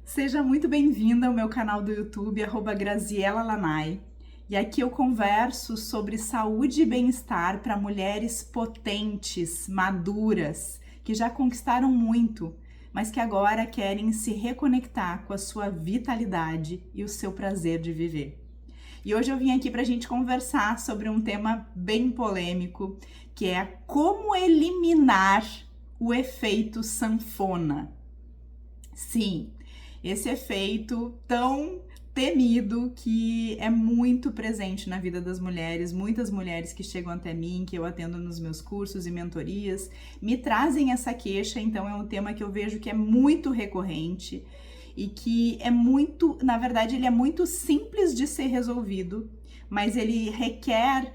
Seja muito bem-vinda ao meu canal do YouTube, @Graziela Lanai. E aqui eu converso sobre saúde e bem-estar para mulheres potentes, maduras, que já conquistaram muito, mas que agora querem se reconectar com a sua vitalidade e o seu prazer de viver. E hoje eu vim aqui para a gente conversar sobre um tema bem polêmico, que é como eliminar o efeito sanfona. Sim, esse efeito tão temido que é muito presente na vida das mulheres. Muitas mulheres que chegam até mim, que eu atendo nos meus cursos e mentorias, me trazem essa queixa, então é um tema que eu vejo que é muito recorrente e que é muito, na verdade, ele é muito simples de ser resolvido, mas ele requer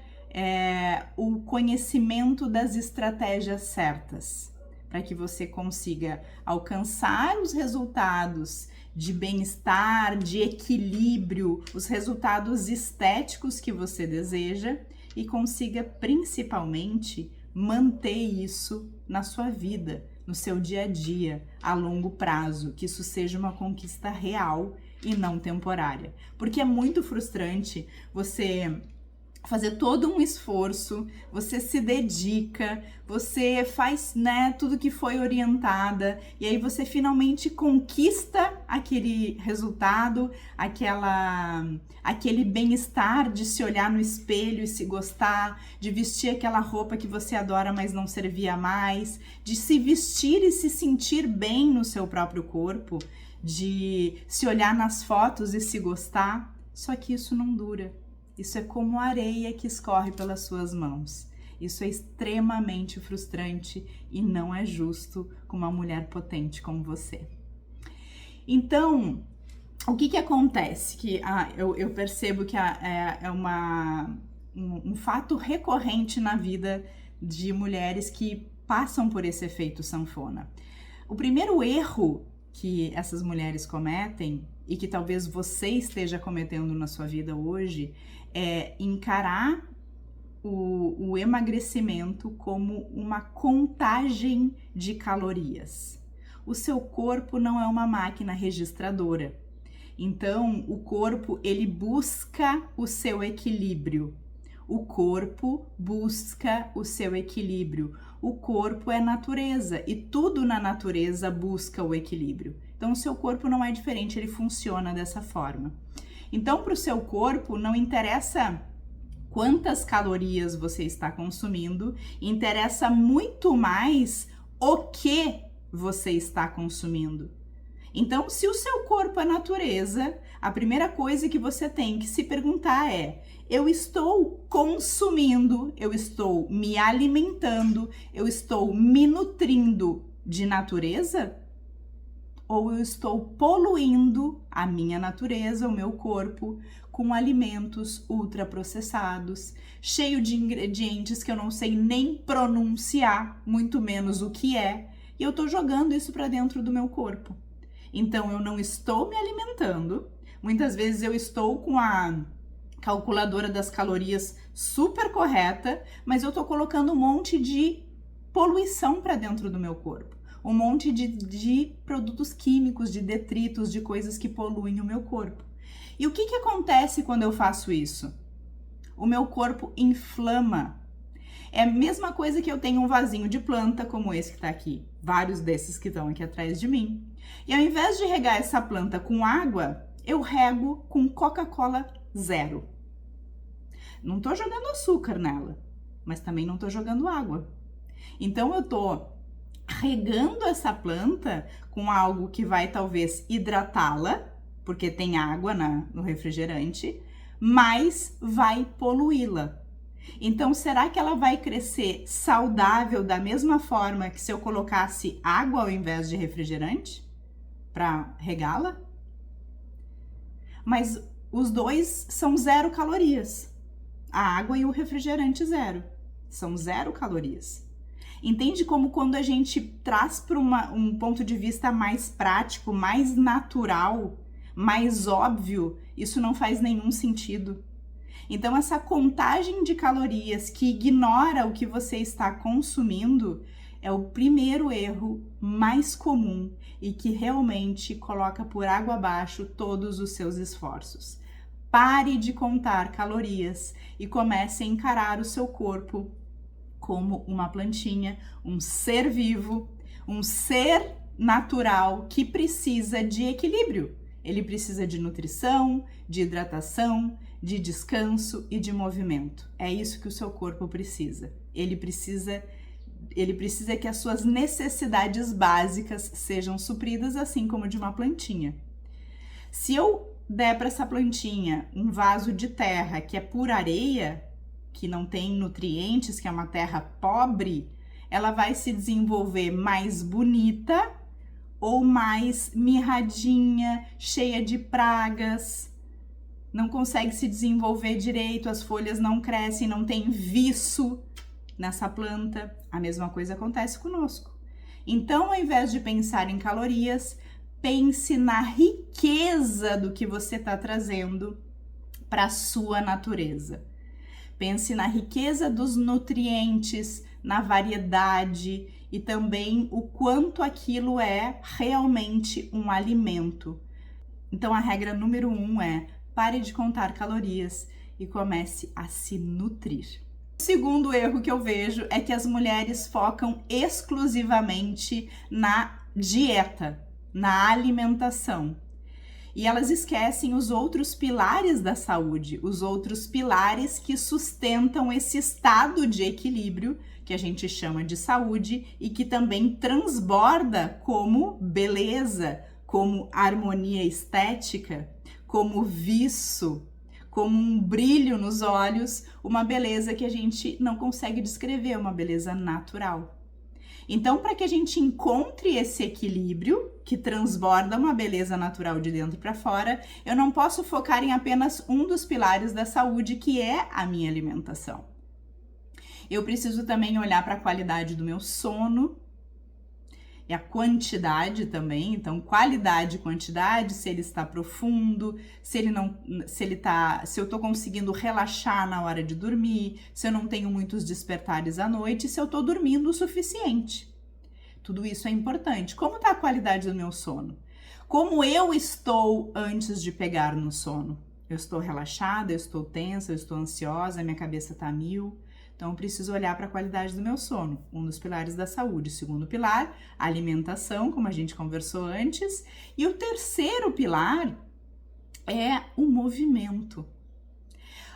o conhecimento das estratégias certas, para que você consiga alcançar os resultados de bem-estar, de equilíbrio, os resultados estéticos que você deseja e consiga principalmente manter isso na sua vida, no seu dia a dia, a longo prazo, que isso seja uma conquista real e não temporária. Porque é muito frustrante você fazer todo um esforço, você se dedica, você faz, tudo que foi orientada, e aí você finalmente conquista aquele resultado, aquele bem-estar de se olhar no espelho e se gostar, de vestir aquela roupa que você adora, mas não servia mais, de se vestir e se sentir bem no seu próprio corpo, de se olhar nas fotos e se gostar, só que isso não dura. Isso é como areia que escorre pelas suas mãos. Isso é extremamente frustrante e não é justo com uma mulher potente como você. Então, o que acontece? Eu percebo que é um fato recorrente na vida de mulheres que passam por esse efeito sanfona. O primeiro erro que essas mulheres cometem, e que talvez você esteja cometendo na sua vida hoje, é encarar o emagrecimento como uma contagem de calorias. O seu corpo não é uma máquina registradora. Então, o corpo, ele busca o seu equilíbrio. O corpo busca o seu equilíbrio. O corpo é natureza e tudo na natureza busca o equilíbrio. Então, o seu corpo não é diferente, ele funciona dessa forma. Então, para o seu corpo, não interessa quantas calorias você está consumindo, interessa muito mais o que você está consumindo. Então, se o seu corpo é natureza, a primeira coisa que você tem que se perguntar é: eu estou consumindo, eu estou me alimentando, eu estou me nutrindo de natureza? Ou eu estou poluindo a minha natureza, o meu corpo, com alimentos ultraprocessados, cheio de ingredientes que eu não sei nem pronunciar, muito menos o que é, e eu estou jogando isso para dentro do meu corpo. Então, eu não estou me alimentando, muitas vezes eu estou com a calculadora das calorias super correta, mas eu estou colocando um monte de poluição para dentro do meu corpo. Um monte de produtos químicos, de detritos, de coisas que poluem o meu corpo. E o que acontece quando eu faço isso? O meu corpo inflama. É a mesma coisa que eu tenho um vasinho de planta, como esse que está aqui, vários desses que estão aqui atrás de mim. E ao invés de regar essa planta com água, eu rego com Coca-Cola zero. Não estou jogando açúcar nela, mas também não estou jogando água. Então eu estou regando essa planta com algo que vai talvez hidratá-la, porque tem água no refrigerante, mas vai poluí-la. Então, será que ela vai crescer saudável da mesma forma que se eu colocasse água ao invés de refrigerante para regá-la? Mas os dois são 0 calorias. A água e o refrigerante zero. São 0 calorias. Entende como quando a gente traz para um ponto de vista mais prático, mais natural, mais óbvio, isso não faz nenhum sentido. Então, essa contagem de calorias que ignora o que você está consumindo é o primeiro erro mais comum e que realmente coloca por água abaixo todos os seus esforços. Pare de contar calorias e comece a encarar o seu corpo como uma plantinha, um ser vivo, um ser natural que precisa de equilíbrio. Ele precisa de nutrição, de hidratação, de descanso e de movimento. É isso que o seu corpo precisa. Ele precisa que as suas necessidades básicas sejam supridas, assim como de uma plantinha. Se eu der para essa plantinha um vaso de terra que é pura areia, que não tem nutrientes, que é uma terra pobre, ela vai se desenvolver mais bonita ou mais mirradinha, cheia de pragas, não consegue se desenvolver direito, as folhas não crescem, não tem viço nessa planta. A mesma coisa acontece conosco. Então, ao invés de pensar em calorias, pense na riqueza do que você está trazendo para a sua natureza. Pense na riqueza dos nutrientes, na variedade e também o quanto aquilo é realmente um alimento. Então, a regra número 1 é: pare de contar calorias e comece a se nutrir. O segundo erro que eu vejo é que as mulheres focam exclusivamente na dieta, na alimentação. E elas esquecem os outros pilares da saúde, os outros pilares que sustentam esse estado de equilíbrio que a gente chama de saúde e que também transborda como beleza, como harmonia estética, como viço, como um brilho nos olhos, uma beleza que a gente não consegue descrever, uma beleza natural. Então, para que a gente encontre esse equilíbrio que transborda uma beleza natural de dentro para fora, eu não posso focar em apenas um dos pilares da saúde, que é a minha alimentação. Eu preciso também olhar para a qualidade do meu sono e a quantidade também. Então, qualidade e quantidade, se ele está profundo, se eu estou conseguindo relaxar na hora de dormir, se eu não tenho muitos despertares à noite, se eu estou dormindo o suficiente. Tudo isso é importante. Como está a qualidade do meu sono? Como eu estou antes de pegar no sono? Eu estou relaxada, eu estou tensa, eu estou ansiosa, minha cabeça está a mil. Então, eu preciso olhar para a qualidade do meu sono, um dos pilares da saúde. O segundo pilar, alimentação, como a gente conversou antes. E o terceiro pilar é o movimento.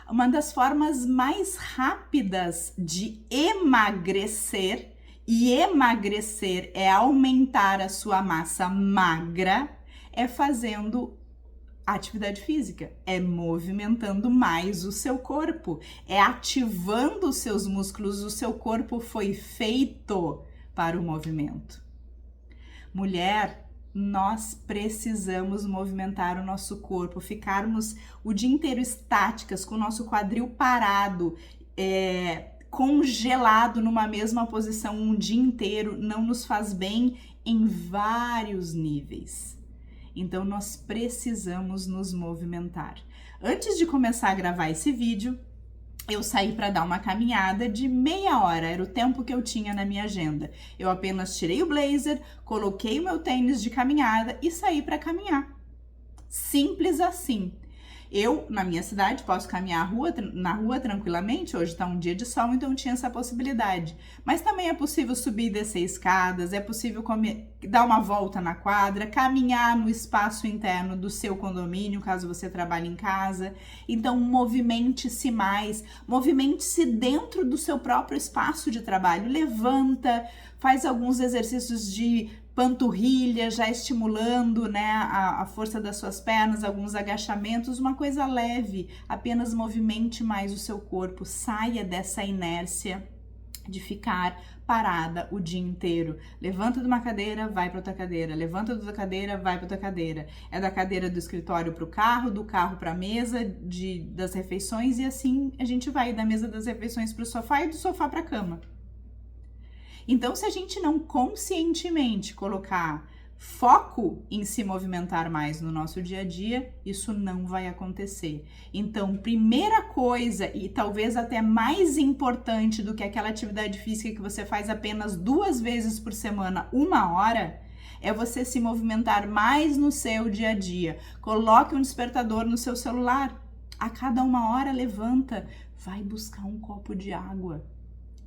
Uma das formas mais rápidas de emagrecer, e emagrecer é aumentar a sua massa magra, é fazendo atividade física, é movimentando mais o seu corpo, é ativando os seus músculos. O seu corpo foi feito para o movimento. Mulher, nós precisamos movimentar o nosso corpo, ficarmos o dia inteiro estáticas, com o nosso quadril parado, congelado numa mesma posição um dia inteiro, não nos faz bem em vários níveis. Então, nós precisamos nos movimentar. Antes de começar a gravar esse vídeo, eu saí para dar uma caminhada de meia hora, era o tempo que eu tinha na minha agenda. Eu apenas tirei o blazer, coloquei o meu tênis de caminhada e saí para caminhar. Simples assim. Eu, na minha cidade, posso caminhar na rua tranquilamente. Hoje está um dia de sol, então tinha essa possibilidade. Mas também é possível subir e descer escadas, é possível dar uma volta na quadra, caminhar no espaço interno do seu condomínio, caso você trabalhe em casa. Então, movimente-se mais, movimente-se dentro do seu próprio espaço de trabalho. Levanta, faz alguns exercícios de panturrilha, já estimulando, né, a força das suas pernas, alguns agachamentos, uma coisa leve, apenas movimente mais o seu corpo, saia dessa inércia de ficar parada o dia inteiro. Levanta de uma cadeira, vai para outra cadeira, levanta de outra cadeira, vai para outra cadeira. É da cadeira do escritório para o carro, do carro para a mesa das refeições, e assim a gente vai da mesa das refeições para o sofá e do sofá para a cama. Então, se a gente não conscientemente colocar foco em se movimentar mais no nosso dia a dia, isso não vai acontecer. Então, primeira coisa, e talvez até mais importante do que aquela atividade física que você faz apenas 2 vezes por semana, 1 hora, é você se movimentar mais no seu dia a dia. Coloque um despertador no seu celular. A cada 1 hora, levanta, vai buscar um copo de água.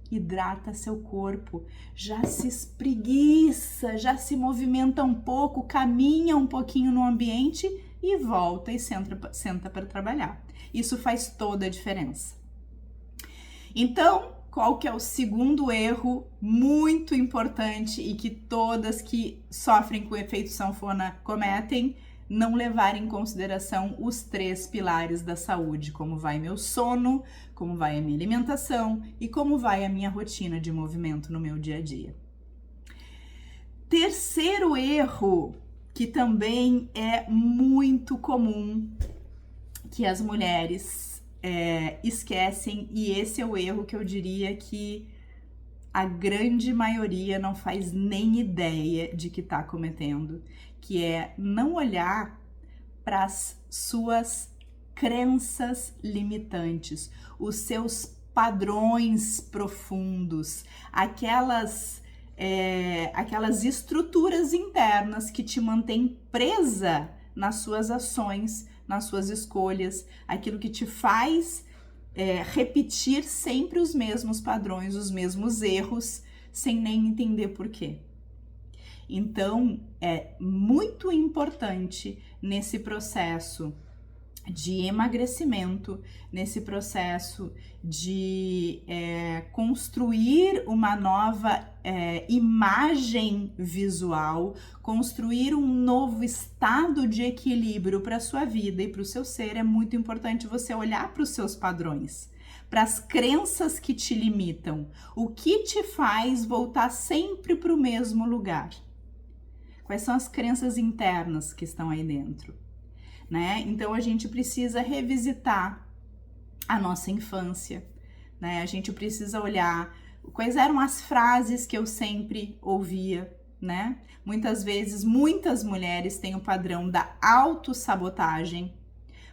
Hidrata seu corpo, já se espreguiça, já se movimenta um pouco, caminha um pouquinho no ambiente e volta e senta para trabalhar. Isso faz toda a diferença. Então, qual que é o segundo erro muito importante e que todas que sofrem com o efeito sanfona cometem? Não levar em consideração os 3 pilares da saúde, como vai meu sono, como vai a minha alimentação e como vai a minha rotina de movimento no meu dia a dia. Terceiro erro, que também é muito comum, que as mulheres esquecem, e esse é o erro que eu diria que a grande maioria não faz nem ideia de que está cometendo, que é não olhar para as suas crenças limitantes, os seus padrões profundos, aquelas estruturas internas que te mantêm presa nas suas ações, nas suas escolhas, aquilo que te faz repetir sempre os mesmos padrões, os mesmos erros, sem nem entender por quê. Então, é muito importante nesse processo de emagrecimento, nesse processo de construir uma nova imagem visual, construir um novo estado de equilíbrio para a sua vida e para o seu ser, é muito importante você olhar para os seus padrões, para as crenças que te limitam, o que te faz voltar sempre para o mesmo lugar. Quais são as crenças internas que estão aí dentro, né? Então a gente precisa revisitar a nossa infância, né? A gente precisa olhar quais eram as frases que eu sempre ouvia, né? Muitas vezes, muitas mulheres têm o padrão da autossabotagem,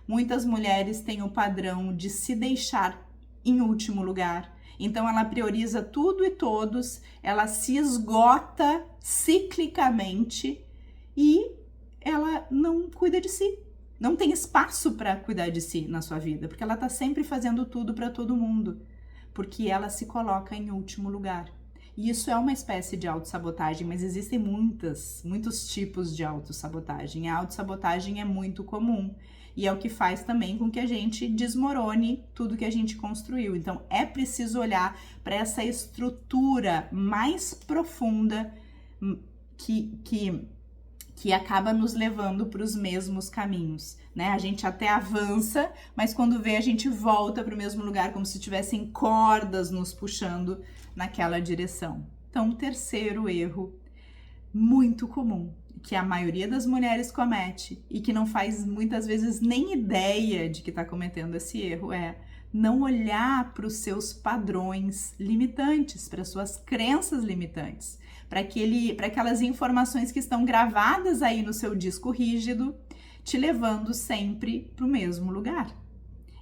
muitas mulheres têm o padrão de se deixar em último lugar. Então ela prioriza tudo e todos, ela se esgota ciclicamente e ela não cuida de si. Não tem espaço para cuidar de si na sua vida, porque ela tá sempre fazendo tudo para todo mundo, porque ela se coloca em último lugar. E isso é uma espécie de autossabotagem, mas existem muitos tipos de autossabotagem. A autossabotagem é muito comum e é o que faz também com que a gente desmorone tudo que a gente construiu. Então, é preciso olhar para essa estrutura mais profunda que acaba nos levando para os mesmos caminhos, né? A gente até avança, mas quando vê a gente volta para o mesmo lugar, como se tivessem cordas nos puxando naquela direção. Então, o terceiro erro muito comum, que a maioria das mulheres comete e que não faz muitas vezes nem ideia de que está cometendo esse erro, é não olhar para os seus padrões limitantes, para suas crenças limitantes, para aquelas informações que estão gravadas aí no seu disco rígido, te levando sempre para o mesmo lugar.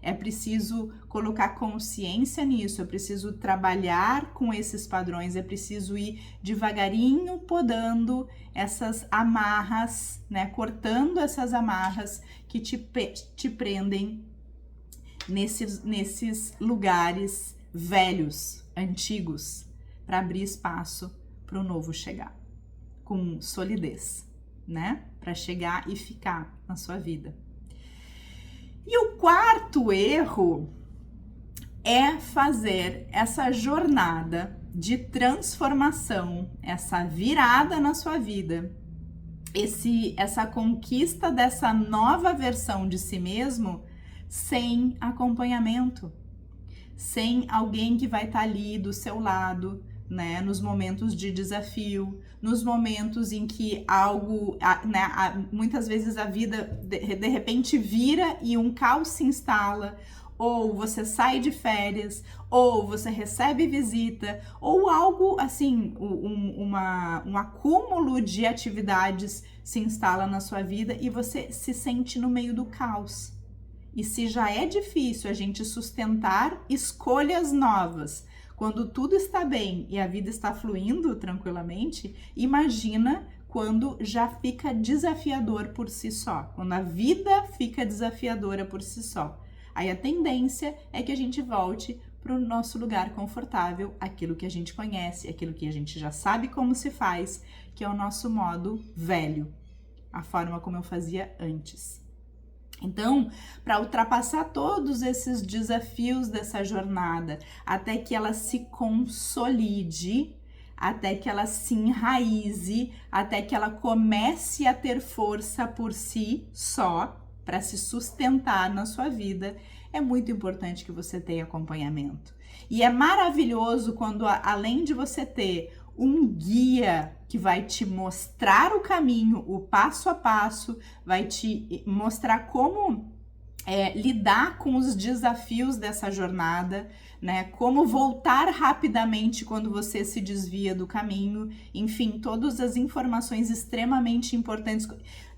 É preciso colocar consciência nisso, é preciso trabalhar com esses padrões, é preciso ir devagarinho podando essas amarras, né? Cortando essas amarras que te prendem nesses lugares velhos, antigos, para abrir espaço para o novo chegar, com solidez, né? Para chegar e ficar na sua vida. E o quarto erro é fazer essa jornada de transformação, essa virada na sua vida, essa conquista dessa nova versão de si mesmo sem acompanhamento, sem alguém que vai estar ali do seu lado, né, nos momentos de desafio, nos momentos em que muitas vezes a vida de repente vira e um caos se instala, ou você sai de férias, ou você recebe visita, ou algo assim, um acúmulo de atividades se instala na sua vida e você se sente no meio do caos. E se já é difícil a gente sustentar escolhas novas, quando tudo está bem e a vida está fluindo tranquilamente, imagina quando já fica desafiador por si só, quando a vida fica desafiadora por si só. Aí a tendência é que a gente volte para o nosso lugar confortável, aquilo que a gente conhece, aquilo que a gente já sabe como se faz, que é o nosso modo velho, a forma como eu fazia antes. Então, para ultrapassar todos esses desafios dessa jornada, até que ela se consolide, até que ela se enraize, até que ela comece a ter força por si só, para se sustentar na sua vida, é muito importante que você tenha acompanhamento. E é maravilhoso quando, além de você ter um guia que vai te mostrar o caminho, o passo a passo, vai te mostrar como lidar com os desafios dessa jornada, né? Como voltar rapidamente quando você se desvia do caminho, enfim, todas as informações extremamente importantes.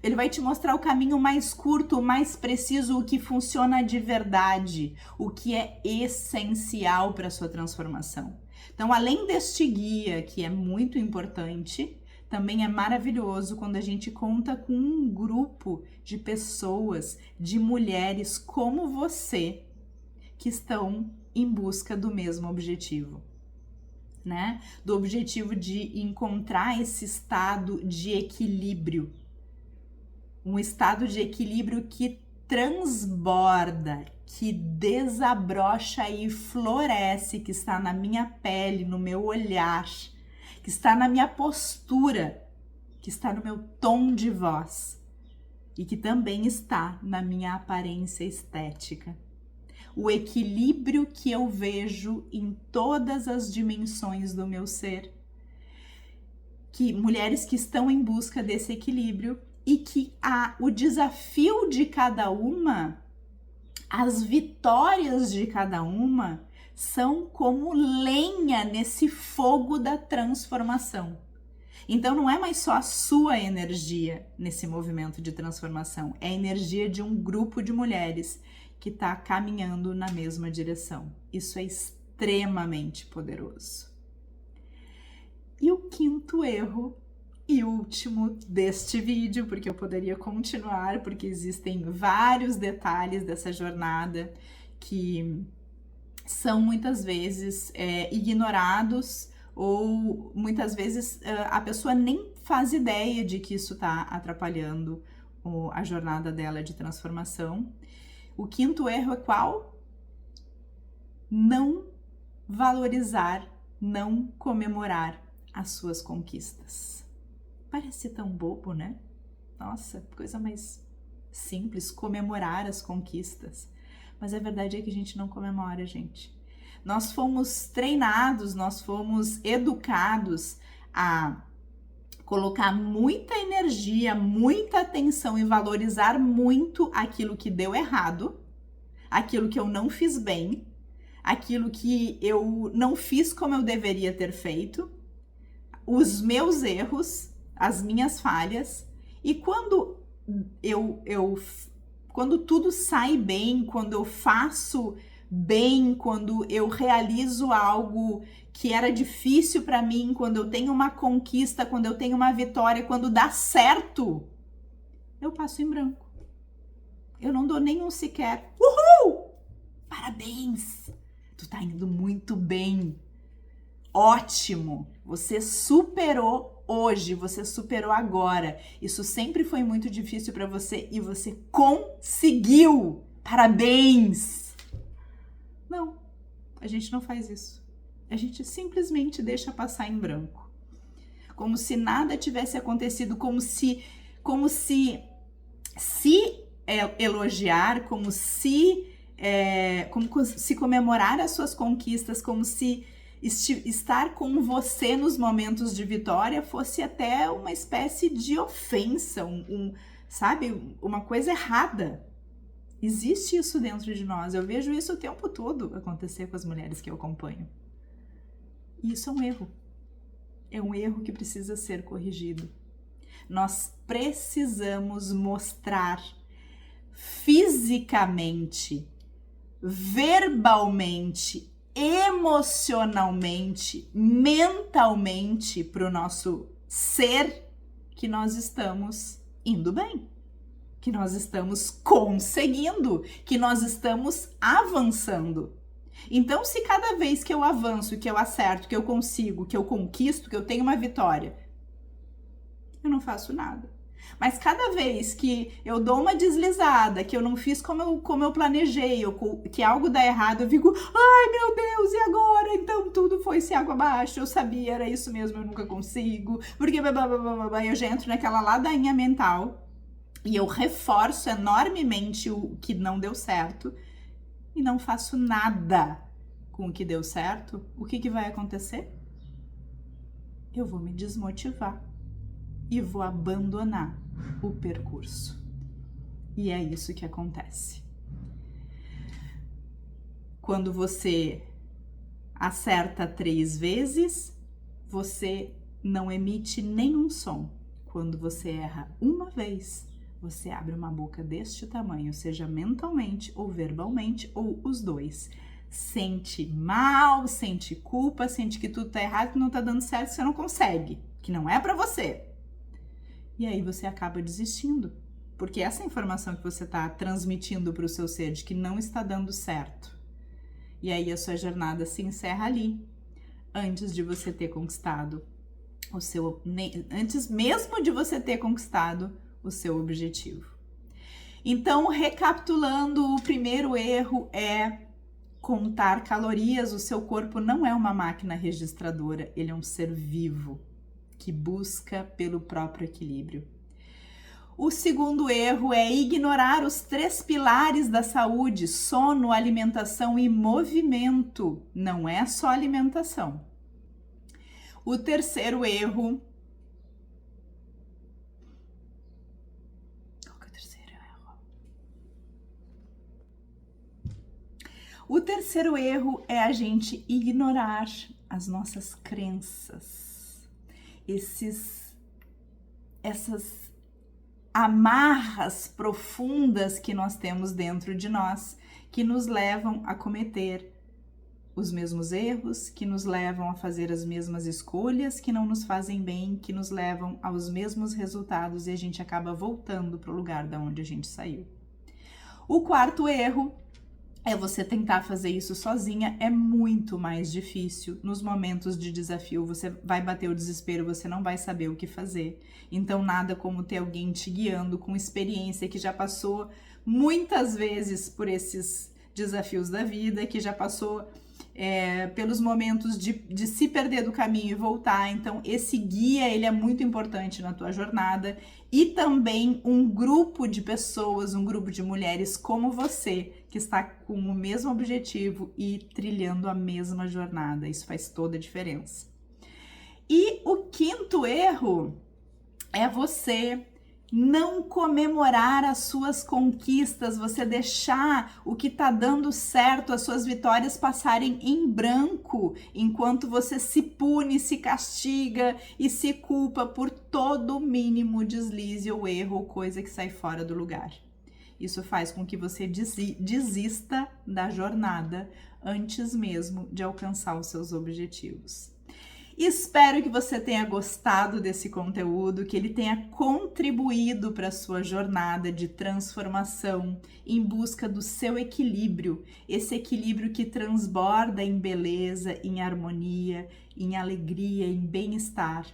Ele vai te mostrar o caminho mais curto, mais preciso, o que funciona de verdade, o que é essencial para a sua transformação. Então, além deste guia, que é muito importante, também é maravilhoso quando a gente conta com um grupo de pessoas, de mulheres como você, que estão em busca do mesmo objetivo, né? Do objetivo de encontrar esse estado de equilíbrio. Um estado de equilíbrio que transborda, que desabrocha e floresce, que está na minha pele, no meu olhar, que está na minha postura, que está no meu tom de voz e que também está na minha aparência estética. O equilíbrio que eu vejo em todas as dimensões do meu ser. Que mulheres que estão em busca desse equilíbrio e que o desafio de cada uma, as vitórias de cada uma, são como lenha nesse fogo da transformação. Então não é mais só a sua energia nesse movimento de transformação, é a energia de um grupo de mulheres que está caminhando na mesma direção. Isso é extremamente poderoso. E o quinto erro e último deste vídeo, porque eu poderia continuar, porque existem vários detalhes dessa jornada que são muitas vezes ignorados, ou muitas vezes a pessoa nem faz ideia de que isso está atrapalhando a jornada dela de transformação. O quinto erro é qual? Não valorizar, não comemorar as suas conquistas. Parece tão bobo, né? Nossa, coisa mais simples, comemorar as conquistas. Mas a verdade é que a gente não comemora, gente. Nós fomos treinados, nós fomos educados a colocar muita energia, muita atenção e valorizar muito aquilo que deu errado, aquilo que eu não fiz bem, aquilo que eu não fiz como eu deveria ter feito, os meus erros, as minhas falhas. E quando quando tudo sai bem, quando eu faço bem, quando eu realizo algo que era difícil para mim, quando eu tenho uma conquista, quando eu tenho uma vitória, quando dá certo, eu passo em branco. Eu não dou nenhum sequer. Uhul! Parabéns! Tu tá indo muito bem. Ótimo! Você superou hoje, você superou agora. Isso sempre foi muito difícil para você e você conseguiu. Parabéns! Não, a gente não faz isso. A gente simplesmente deixa passar em branco. Como se nada tivesse acontecido, como se elogiar, como se comemorar as suas conquistas, como se estar com você nos momentos de vitória fosse até uma espécie de ofensa, sabe? Uma coisa errada. Existe isso dentro de nós. Eu vejo isso o tempo todo acontecer com as mulheres que eu acompanho. E isso é um erro. É um erro que precisa ser corrigido. Nós precisamos mostrar fisicamente, verbalmente, emocionalmente, mentalmente para o nosso ser que nós estamos indo bem, que nós estamos conseguindo, que nós estamos avançando. Então, se cada vez que eu avanço, que eu acerto, que eu consigo, que eu conquisto, que eu tenho uma vitória, eu não faço nada. Mas cada vez que eu dou uma deslizada, que eu não fiz como eu planejei, que algo dá errado, eu fico, ai meu Deus, e agora? Então tudo foi-se água abaixo, eu sabia, era isso mesmo, eu nunca consigo, porque eu já entro naquela ladainha mental e eu reforço enormemente o que não deu certo e não faço nada com o que deu certo. O que vai acontecer? Eu vou me desmotivar e vou abandonar o percurso. E é isso que acontece. Quando você acerta 3 vezes, você não emite nenhum som. Quando você erra uma vez, você abre uma boca deste tamanho, seja mentalmente ou verbalmente, ou os dois. Sente mal, sente culpa, sente que tudo tá errado, que não tá dando certo, que você não consegue, que não é pra você. E aí você acaba desistindo, porque essa informação que você está transmitindo para o seu ser de que não está dando certo. E aí a sua jornada se encerra ali, antes de você ter conquistado antes mesmo de você ter conquistado o seu objetivo. Então, recapitulando, o primeiro erro é contar calorias. O seu corpo não é uma máquina registradora, ele é um ser vivo que busca pelo próprio equilíbrio. O segundo erro é ignorar os 3 pilares da saúde: sono, alimentação e movimento. Não é só alimentação. O terceiro erro... Qual que é o terceiro erro? O terceiro erro é a gente ignorar as nossas crenças. Essas amarras profundas que nós temos dentro de nós, que nos levam a cometer os mesmos erros, que nos levam a fazer as mesmas escolhas, que não nos fazem bem, que nos levam aos mesmos resultados, e a gente acaba voltando para o lugar da onde a gente saiu. O quarto erro é você tentar fazer isso sozinha. É muito mais difícil. Nos momentos de desafio, você vai bater o desespero, você não vai saber o que fazer. Então, nada como ter alguém te guiando com experiência, que já passou muitas vezes por esses desafios da vida, que já passou pelos momentos de se perder do caminho e voltar. Então, esse guia, ele é muito importante na tua jornada. E também um grupo de pessoas, um grupo de mulheres como você, que está com o mesmo objetivo e trilhando a mesma jornada. Isso faz toda a diferença. E o quinto erro é você não comemorar as suas conquistas, você deixar o que tá dando certo, as suas vitórias passarem em branco, enquanto você se pune, se castiga e se culpa por todo mínimo deslize ou erro ou coisa que sai fora do lugar. Isso faz com que você desista da jornada antes mesmo de alcançar os seus objetivos. Espero que você tenha gostado desse conteúdo, que ele tenha contribuído para a sua jornada de transformação em busca do seu equilíbrio, esse equilíbrio que transborda em beleza, em harmonia, em alegria, em bem-estar.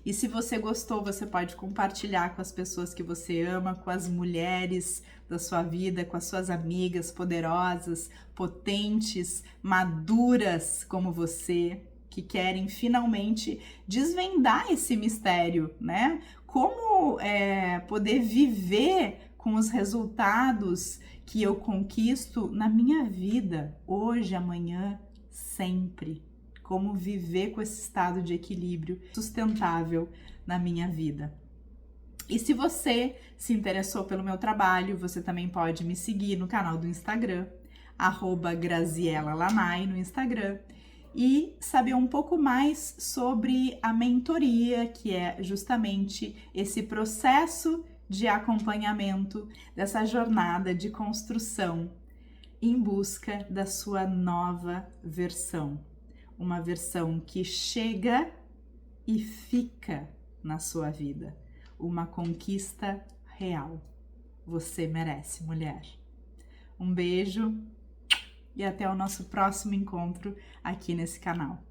E se você gostou, você pode compartilhar com as pessoas que você ama, com as mulheres da sua vida, com as suas amigas poderosas, potentes, maduras como você, que querem finalmente desvendar esse mistério, né? Como poder viver com os resultados que eu conquisto na minha vida, hoje, amanhã, sempre. Como viver com esse estado de equilíbrio sustentável na minha vida. E se você se interessou pelo meu trabalho, você também pode me seguir no canal do Instagram, @GrazielaLanai no Instagram, e saber um pouco mais sobre a mentoria, que é justamente esse processo de acompanhamento dessa jornada de construção em busca da sua nova versão. Uma versão que chega e fica na sua vida. Uma conquista real. Você merece, mulher. Um beijo e até o nosso próximo encontro aqui nesse canal.